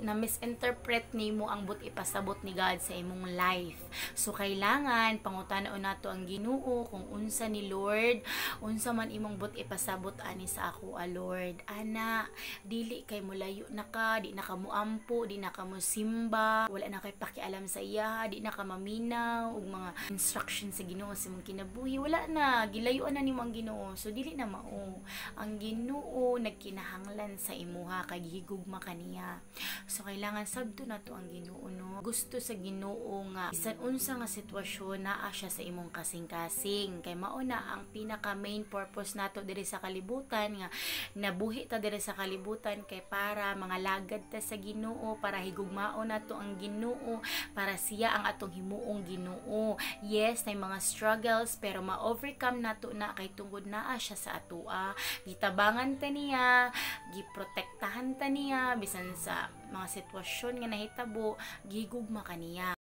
na misinterpret nimo ang but ipasabot ni God sa imong life. So kailangan pangutana-on nato ang Ginoo kung unsa ni Lord, unsa man imong but ipasabot ani sa ako Lord. Ana, dili kay mulayo na ka, di na ka muampo, di na ka musimba, wala na kay pakialam sa iya, di na ka maminaw og mga instruction sa Ginoo sa imong kinabuhi. Wala na, gilayuan na nimo ang Ginoo. So dili na mao. Ang Ginoo nagkinahanglan sa imuha kay higugma kaniya. So kailangan sabto na to ang Ginoo, no? Gusto sa Ginoo nga bisan unsa nga sitwasyon naa siya sa imong kasing-kasing. Kay mao na ang pinaka main purpose nato diri sa kalibutan nga nabuhi ta diri sa kalibutan kay para mga lagad ta sa Ginoo, para higugmao nato ang Ginoo, para siya ang atong himuong Ginoo. Yes, may mga struggles pero ma-overcome nato na kay tungod naa siya sa atoa. Gitabangan ta niya, giprotektahan ta niya bisan sa mga sitwasyon nga nahitabo, gigugma kaniya.